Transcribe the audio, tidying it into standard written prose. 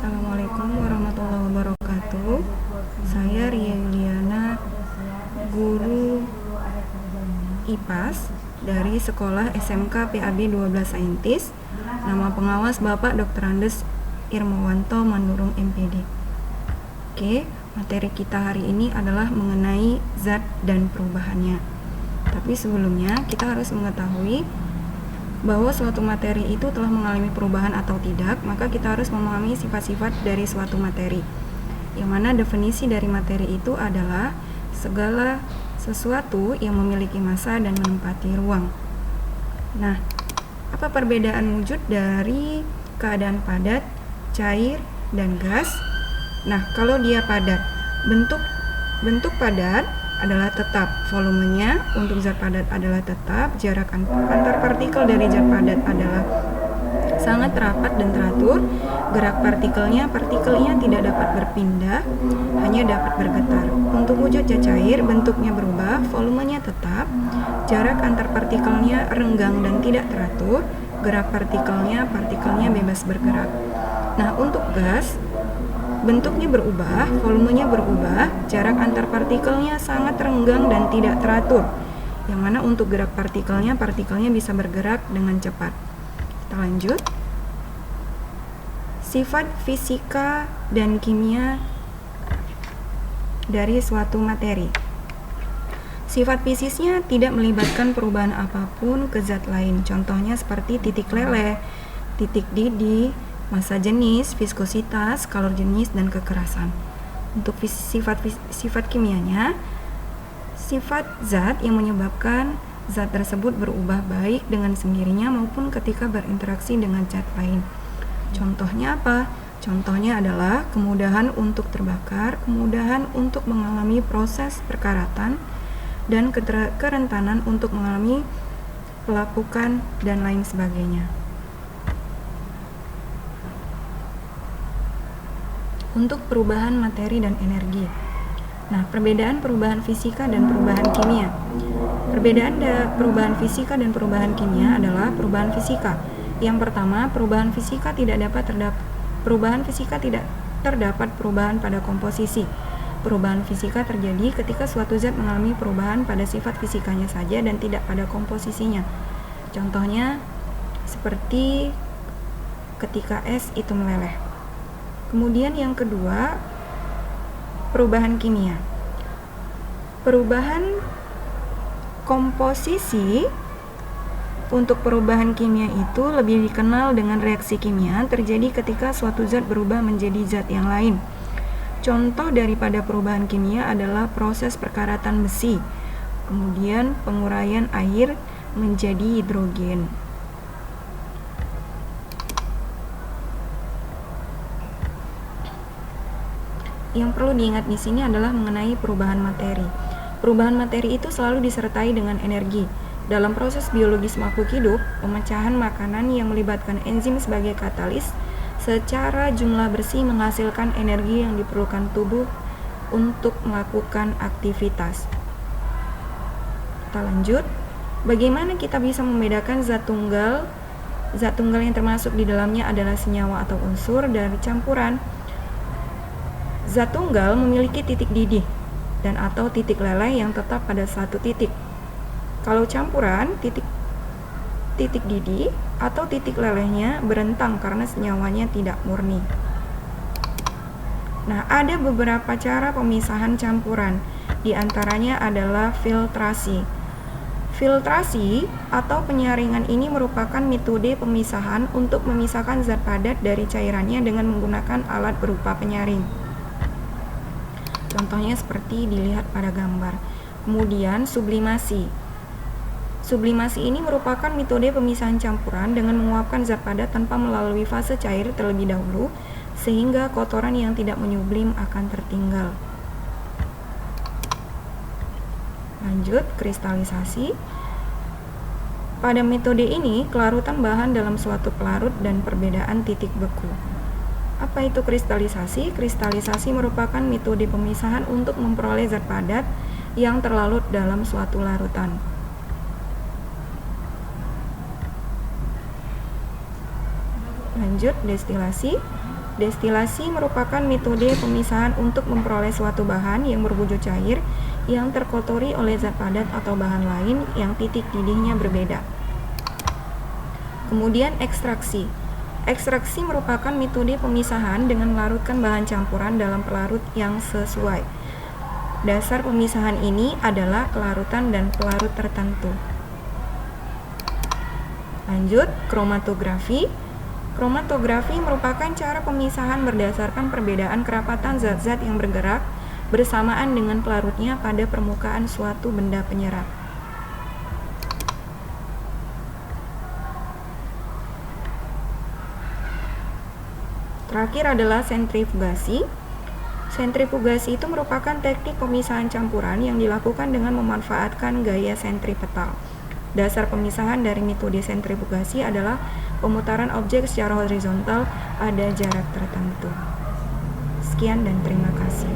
Assalamualaikum warahmatullahi wabarakatuh. Saya Ria Yuliana, guru IPAS dari Sekolah SMK PAB 12 Saintis. Nama pengawas Bapak Dr. Andes Irmawanto Manurung MPD. Oke, materi kita hari ini adalah mengenai zat dan perubahannya. Tapi sebelumnya kita harus mengetahui bahwa suatu materi itu telah mengalami perubahan atau tidak, maka kita harus memahami sifat-sifat dari suatu materi. Yang mana definisi dari materi itu adalah segala sesuatu yang memiliki massa dan menempati ruang. Nah, apa perbedaan wujud dari keadaan padat, cair, dan gas? Nah, kalau dia padat, bentuk padat adalah tetap, volumenya untuk zat padat adalah tetap, jarak antar partikel dari zat padat adalah sangat rapat dan teratur, gerak partikelnya tidak dapat berpindah, hanya dapat bergetar. Untuk wujud zat cair, bentuknya berubah, volumenya tetap, jarak antar partikelnya renggang dan tidak teratur, gerak partikelnya bebas bergerak. Nah, untuk gas, bentuknya berubah, volumenya berubah, jarak antar partikelnya sangat renggang dan tidak teratur. Yang mana untuk gerak partikelnya bisa bergerak dengan cepat. Kita lanjut. Sifat fisika dan kimia dari suatu materi. Sifat fisiknya tidak melibatkan perubahan apapun ke zat lain. Contohnya seperti titik leleh, titik didih, massa jenis, viskositas, kalor jenis, dan kekerasan. Untuk sifat kimianya, sifat zat yang menyebabkan zat tersebut berubah baik dengan sendirinya maupun ketika berinteraksi dengan zat lain. Contohnya apa? Contohnya adalah kemudahan untuk terbakar, kemudahan untuk mengalami proses perkaratan, dan kerentanan untuk mengalami pelapukan, dan lain sebagainya. Untuk perubahan materi dan energi. Nah, perbedaan perubahan fisika dan perubahan kimia. Perbedaan perubahan fisika dan perubahan kimia adalah perubahan fisika. Yang pertama, perubahan fisika tidak terdapat perubahan pada komposisi. Perubahan fisika terjadi ketika suatu zat mengalami perubahan pada sifat fisikanya saja dan tidak pada komposisinya. Contohnya seperti ketika es itu meleleh. Kemudian yang kedua, perubahan kimia. Perubahan komposisi. Untuk perubahan kimia itu lebih dikenal dengan reaksi kimia terjadi ketika suatu zat berubah menjadi zat yang lain. Contoh daripada perubahan kimia adalah proses perkaratan besi, kemudian penguraian air menjadi hidrogen. Yang perlu diingat di sini adalah mengenai perubahan materi. Perubahan materi itu selalu disertai dengan energi. Dalam proses biologis makhluk hidup, pemecahan makanan yang melibatkan enzim sebagai katalis, secara jumlah bersih menghasilkan energi yang diperlukan tubuh untuk melakukan aktivitas. Kita lanjut. Bagaimana kita bisa membedakan zat tunggal? Zat tunggal yang termasuk di dalamnya adalah senyawa atau unsur dari campuran. Zat tunggal memiliki titik didih dan atau titik leleh yang tetap pada satu titik. Kalau campuran, titik didih atau titik lelehnya berentang karena senyawanya tidak murni. Nah, ada beberapa cara pemisahan campuran. Di antaranya adalah filtrasi. Filtrasi atau penyaringan ini merupakan metode pemisahan untuk memisahkan zat padat dari cairannya dengan menggunakan alat berupa penyaring. Contohnya seperti dilihat pada gambar. Kemudian sublimasi. Sublimasi ini merupakan metode pemisahan campuran dengan menguapkan zat padat tanpa melalui fase cair terlebih dahulu, sehingga kotoran yang tidak menyublim akan tertinggal. Lanjut, kristalisasi. Pada metode ini, kelarutan bahan dalam suatu pelarut dan perbedaan titik beku. Apa itu kristalisasi? Kristalisasi merupakan metode pemisahan untuk memperoleh zat padat yang terlarut dalam suatu larutan. Lanjut, destilasi. Destilasi merupakan metode pemisahan untuk memperoleh suatu bahan yang berwujud cair yang terkotori oleh zat padat atau bahan lain yang titik didihnya berbeda. Kemudian ekstraksi. Ekstraksi merupakan metode pemisahan dengan melarutkan bahan campuran dalam pelarut yang sesuai. Dasar pemisahan ini adalah kelarutan dan pelarut tertentu. Lanjut, kromatografi. Kromatografi merupakan cara pemisahan berdasarkan perbedaan kerapatan zat-zat yang bergerak bersamaan dengan pelarutnya pada permukaan suatu benda penyerap. Terakhir adalah sentrifugasi. Sentrifugasi itu merupakan teknik pemisahan campuran yang dilakukan dengan memanfaatkan gaya sentripetal. Dasar pemisahan dari metode sentrifugasi adalah pemutaran objek secara horizontal pada jarak tertentu. Sekian dan terima kasih.